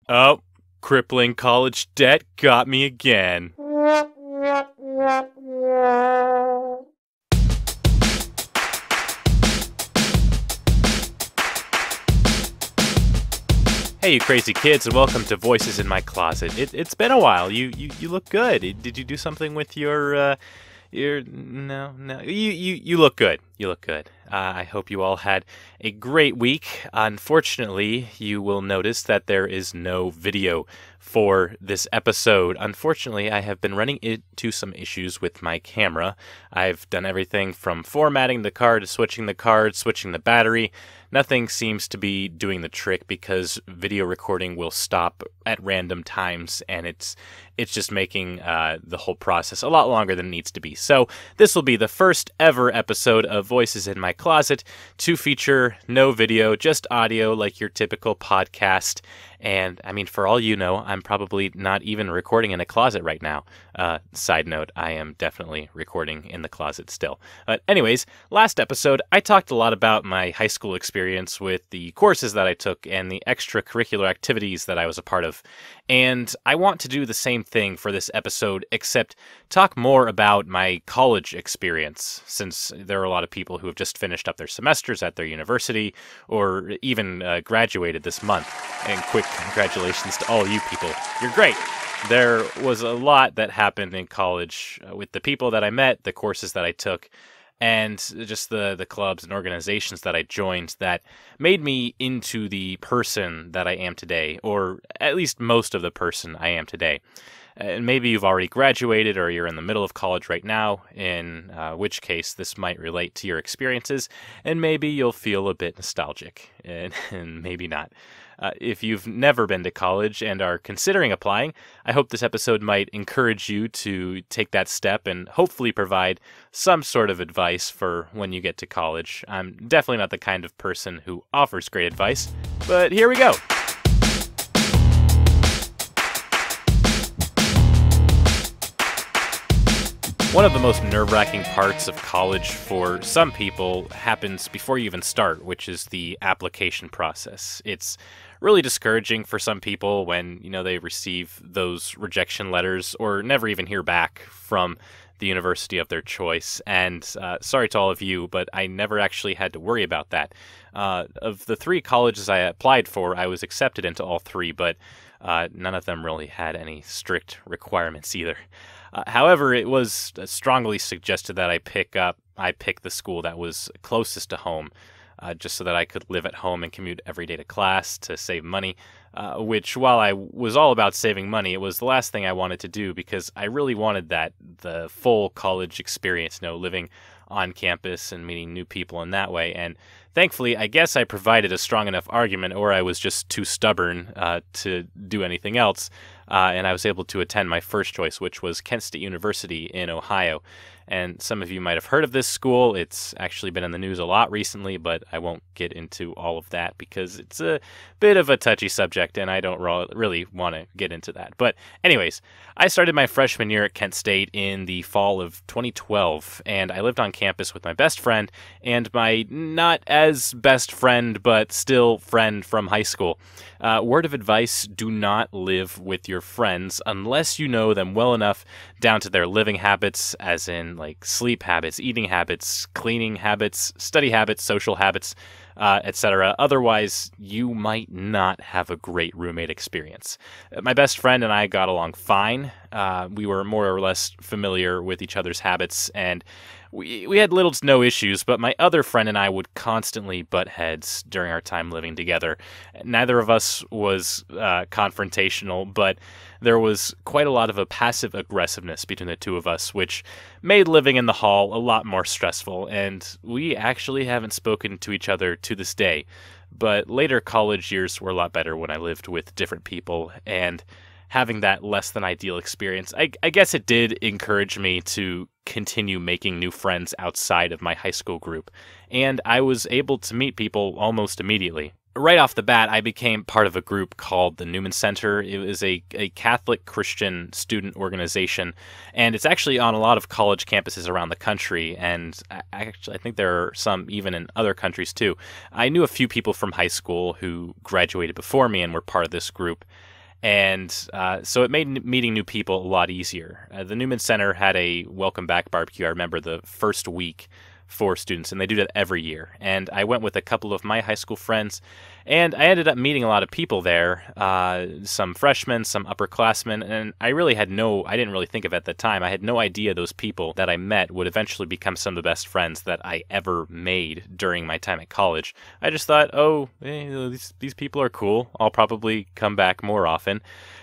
Oh, crippling college debt got me again. Hey, you crazy kids, and welcome to Voices in My Closet. It's been a while. You look good. Did you do something with your no? You look good. You look good. I hope you all had a great week. Unfortunately, you will notice that there is no video for this episode. Unfortunately, I have been running into some issues with my camera. I've done everything from formatting the card to switching the card, switching the battery. Nothing seems to be doing the trick because video recording will stop at random times, and it's just making the whole process a lot longer than it needs to be. So this will be the first ever episode of Voices in My Closet to feature no video, just audio like your typical podcast. And I mean, for all you know, I'm probably not even recording in a closet right now. Side note, I am definitely recording in the closet still. But anyways, last episode, I talked a lot about my high school experience with the courses that I took and the extracurricular activities that I was a part of. And I want to do the same thing for this episode, except talk more about my college experience, since there are a lot of people who have just finished up their semesters at their university or even graduated this month. And quick congratulations to all you people. You're great. There was a lot that happened in college with the people that I met, the courses that I took, and just the clubs and organizations that I joined that made me into the person that I am today, or at least most of the person I am today. And maybe you've already graduated or you're in the middle of college right now, in which case this might relate to your experiences, and maybe you'll feel a bit nostalgic, and maybe not. If you've never been to college and are considering applying, I hope this episode might encourage you to take that step and hopefully provide some sort of advice for when you get to college. I'm definitely not the kind of person who offers great advice, but here we go. One of the most nerve-wracking parts of college for some people happens before you even start, which is the application process. It's really discouraging for some people when, they receive those rejection letters or never even hear back from the university of their choice. And sorry to all of you, but I never actually had to worry about that. Of the 3 colleges I applied for, I was accepted into all 3, but none of them really had any strict requirements either. However, it was strongly suggested that I pick the school that was closest to home, just so that I could live at home and commute every day to class to save money, which, while I was all about saving money, it was the last thing I wanted to do because I really wanted the full college experience, living on campus and meeting new people in that way. And thankfully, I guess I provided a strong enough argument, or I was just too stubborn to do anything else, and I was able to attend my first choice, which was Kent State University in Ohio. And some of you might have heard of this school. It's actually been in the news a lot recently, but I won't get into all of that because it's a bit of a touchy subject, and I don't really want to get into that. But anyways, I started my freshman year at Kent State in the fall of 2012, and I lived on campus with my best friend and my not as best friend, but still friend from high school. Word of advice, do not live with your friends unless you know them well enough down to their living habits, as in like sleep habits, eating habits, cleaning habits, study habits, social habits, etc. Otherwise, you might not have a great roommate experience. My best friend and I got along fine. We were more or less familiar with each other's habits, and we had little to no issues, but my other friend and I would constantly butt heads during our time living together. Neither of us was confrontational, but there was quite a lot of a passive aggressiveness between the two of us, which made living in the hall a lot more stressful, and we actually haven't spoken to each other to this day. But later college years were a lot better when I lived with different people, and having that less than ideal experience, I guess it did encourage me to continue making new friends outside of my high school group, and I was able to meet people almost immediately. Right off the bat, I became part of a group called the Newman Center. It was a Catholic Christian student organization, and it's actually on a lot of college campuses around the country, and I think there are some even in other countries too. I knew a few people from high school who graduated before me and were part of this group. And so it made meeting new people a lot easier. The Newman Center had a welcome back barbecue, I remember, the first week for students, and they do that every year. And I went with a couple of my high school friends, and I ended up meeting a lot of people there, some freshmen, some upperclassmen, and I didn't really think of it at the time. I had no idea those people that I met would eventually become some of the best friends that I ever made during my time at college. I just thought, these people are cool. I'll probably come back more often.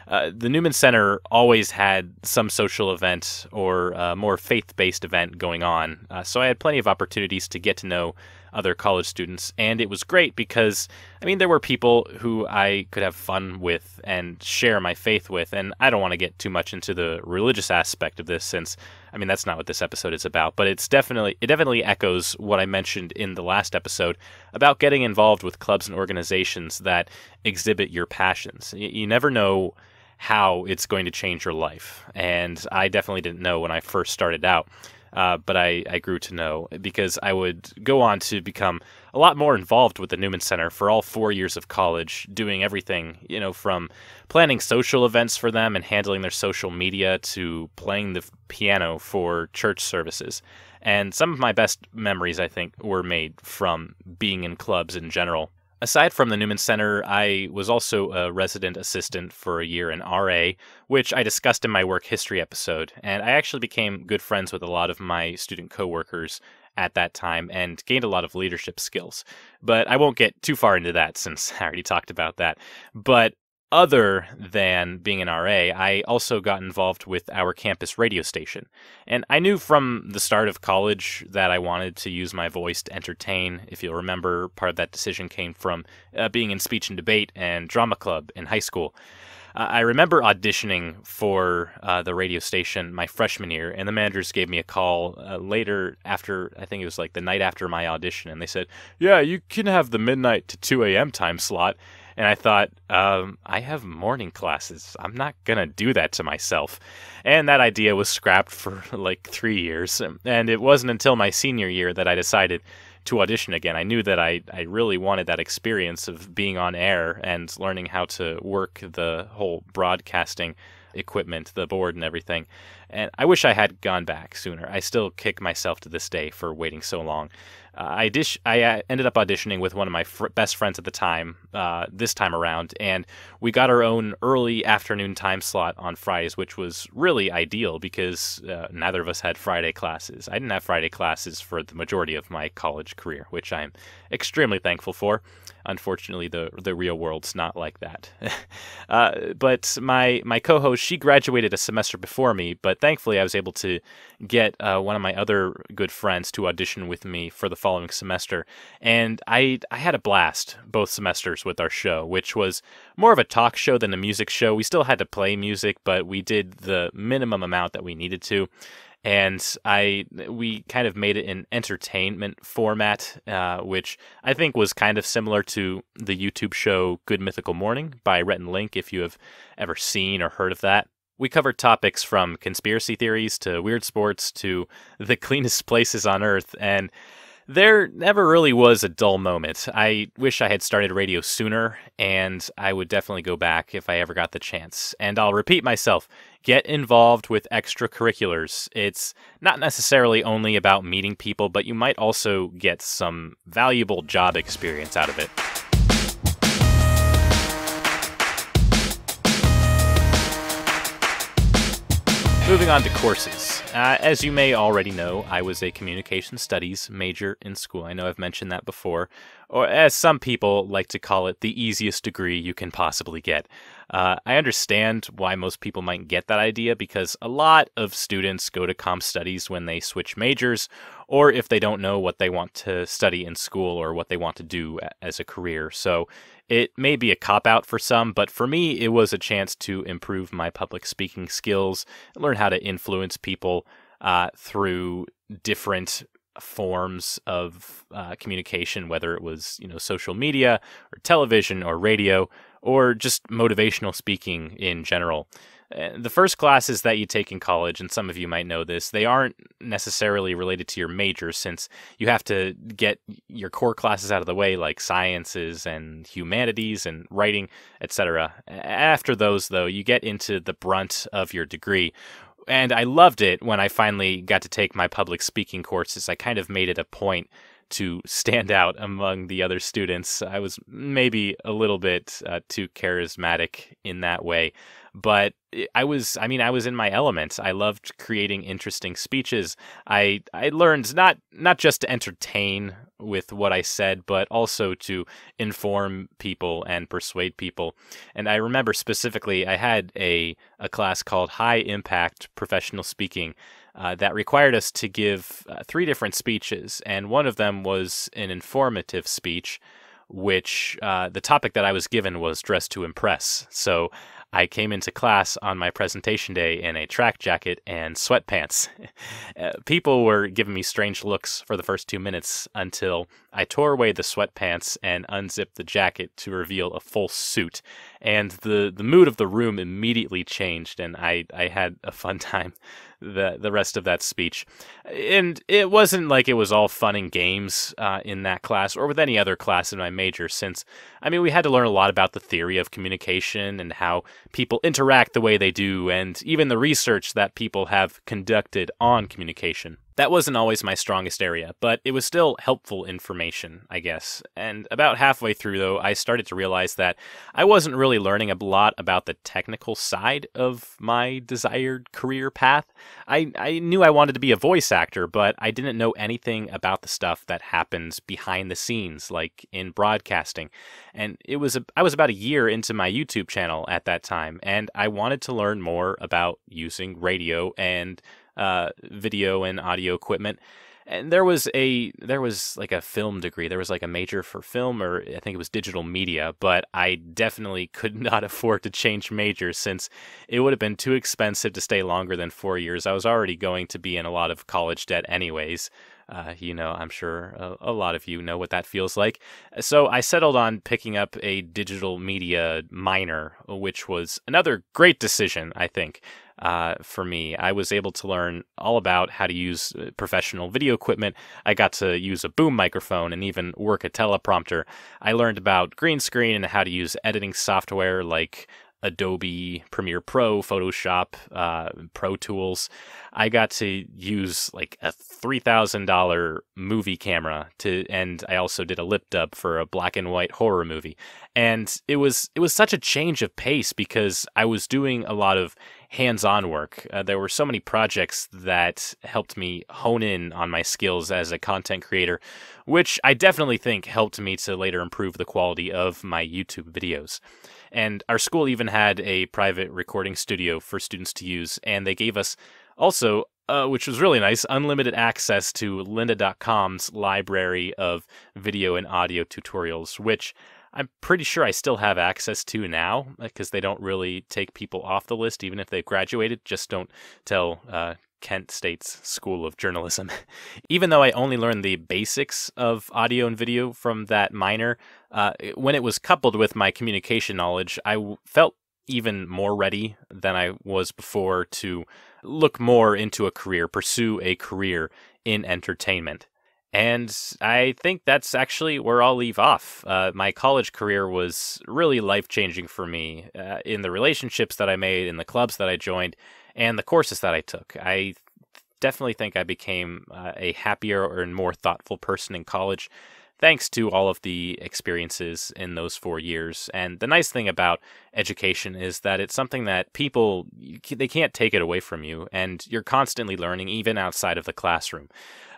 The Newman Center always had some social event or more faith-based event going on, so I had plenty of opportunities to get to know other college students, and it was great because, there were people who I could have fun with and share my faith with, and I don't want to get too much into the religious aspect of this since, that's not what this episode is about, but it definitely echoes what I mentioned in the last episode about getting involved with clubs and organizations that exhibit your passions. You never know how it's going to change your life. And I definitely didn't know when I first started out, but I grew to know because I would go on to become a lot more involved with the Newman Center for all 4 years of college, doing everything, from planning social events for them and handling their social media to playing the piano for church services. And some of my best memories, I think, were made from being in clubs in general. Aside from the Newman Center, I was also a resident assistant for a year in RA, which I discussed in my work history episode, and I actually became good friends with a lot of my student coworkers at that time and gained a lot of leadership skills. But I won't get too far into that since I already talked about that. But other than being an RA, I also got involved with our campus radio station. And I knew from the start of college that I wanted to use my voice to entertain. If you'll remember, part of that decision came from being in speech and debate and drama club in high school. I remember auditioning for the radio station my freshman year, and the managers gave me a call later after, I think it was like the night after my audition, and they said, "Yeah, you can have the midnight to 2 a.m. time slot." And I thought, I have morning classes. I'm not going to do that to myself. And that idea was scrapped for like 3 years. And it wasn't until my senior year that I decided to audition again. I knew that I really wanted that experience of being on air and learning how to work the whole broadcasting equipment, the board and everything. And I wish I had gone back sooner. I still kick myself to this day for waiting so long. I ended up auditioning with one of my best friends at the time, this time around, and we got our own early afternoon time slot on Fridays, which was really ideal because neither of us had Friday classes. I didn't have Friday classes for the majority of my college career, which I'm extremely thankful for. Unfortunately, the real world's not like that. But my co-host, she graduated a semester before me, but thankfully I was able to get one of my other good friends to audition with me for the following semester. And I had a blast both semesters with our show, which was more of a talk show than a music show. We still had to play music, but we did the minimum amount that we needed to. And we kind of made it an entertainment format, which I think was kind of similar to the YouTube show Good Mythical Morning by Rhett and Link, if you have ever seen or heard of that. We covered topics from conspiracy theories to weird sports to the cleanest places on Earth, and there never really was a dull moment. I wish I had started radio sooner, and I would definitely go back if I ever got the chance. And I'll repeat myself, get involved with extracurriculars. It's not necessarily only about meeting people, but you might also get some valuable job experience out of it. Moving on to courses. As you may already know, I was a communication studies major in school. I know I've mentioned that before, or as some people like to call it, the easiest degree you can possibly get. I understand why most people might get that idea because a lot of students go to comm studies when they switch majors or if they don't know what they want to study in school or what they want to do as a career. So it may be a cop-out for some, but for me, it was a chance to improve my public speaking skills, learn how to influence people through different forms of communication, whether it was, social media or television or radio or just motivational speaking in general. The first classes that you take in college, and some of you might know this, they aren't necessarily related to your major since you have to get your core classes out of the way, like sciences and humanities and writing, etc. After those, though, you get into the brunt of your degree. And I loved it when I finally got to take my public speaking courses. I kind of made it a point to stand out among the other students. I was maybe a little bit too charismatic in that way, but I was in my element. I loved creating interesting speeches. I learned not just to entertain with what I said, but also to inform people and persuade people. And I remember specifically, I had a class called High Impact Professional Speaking that required us to give three different speeches, and one of them was an informative speech, which the topic that I was given was dress to impress. So I came into class on my presentation day in a track jacket and sweatpants. People were giving me strange looks for the first 2 minutes until I tore away the sweatpants and unzipped the jacket to reveal a full suit. And the mood of the room immediately changed, and I had a fun time the rest of that speech. And it wasn't like it was all fun and games in that class or with any other class in my major, since, we had to learn a lot about the theory of communication and how people interact the way they do, and even the research that people have conducted on communication. That wasn't always my strongest area, but it was still helpful information, I guess. And about halfway through, though, I started to realize that I wasn't really learning a lot about the technical side of my desired career path. I knew I wanted to be a voice actor, but I didn't know anything about the stuff that happens behind the scenes, like in broadcasting. And I was about a year into my YouTube channel at that time, and I wanted to learn more about using radio and video and audio equipment. And there was like a film degree. There was like a major for film, or I think it was digital media, but I definitely could not afford to change majors since it would have been too expensive to stay longer than 4 years. I was already going to be in a lot of college debt anyways. I'm sure a lot of you know what that feels like. So I settled on picking up a digital media minor, which was another great decision, I think. For me, I was able to learn all about how to use professional video equipment. I got to use a boom microphone and even work a teleprompter. I learned about green screen and how to use editing software like Adobe Premiere Pro, Photoshop, Pro Tools. I got to use like a $3,000 movie camera and I also did a lip dub for a black and white horror movie. And it was such a change of pace because I was doing a lot of hands-on work. There were so many projects that helped me hone in on my skills as a content creator, which I definitely think helped me to later improve the quality of my YouTube videos. And our school even had a private recording studio for students to use, and they gave us also, which was really nice, unlimited access to lynda.com's library of video and audio tutorials, which I'm pretty sure I still have access to now because they don't really take people off the list, even if they've graduated. Just don't tell Kent State's School of Journalism. Even though I only learned the basics of audio and video from that minor, when it was coupled with my communication knowledge, I felt even more ready than I was before to look more into a career, pursue a career in entertainment. And I think that's actually where I'll leave off. My college career was really life-changing for me in the relationships that I made, in the clubs that I joined, and the courses that I took. I definitely think I became a happier and more thoughtful person in college, thanks to all of the experiences in those 4 years. And the nice thing about education is that it's something that they can't take it away from you, and you're constantly learning even outside of the classroom.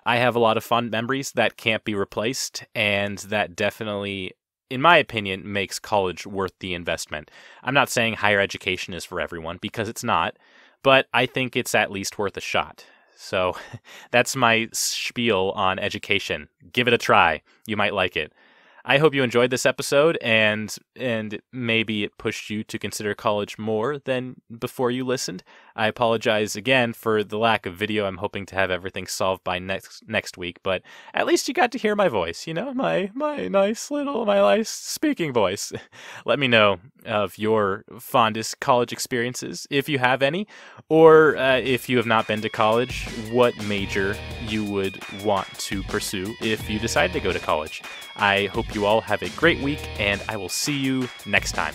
I have a lot of fond memories that can't be replaced, and that definitely, in my opinion, makes college worth the investment. I'm not saying higher education is for everyone, because it's not, but I think it's at least worth a shot. So that's my spiel on education. Give it a try. You might like it. I hope you enjoyed this episode, and maybe it pushed you to consider college more than before you listened. I apologize again for the lack of video. I'm hoping to have everything solved by next week, but at least you got to hear my voice, my nice speaking voice. Let me know of your fondest college experiences, if you have any, or if you have not been to college, what major you would want to pursue if you decide to go to college. I hope you all have a great week, and I will see you next time.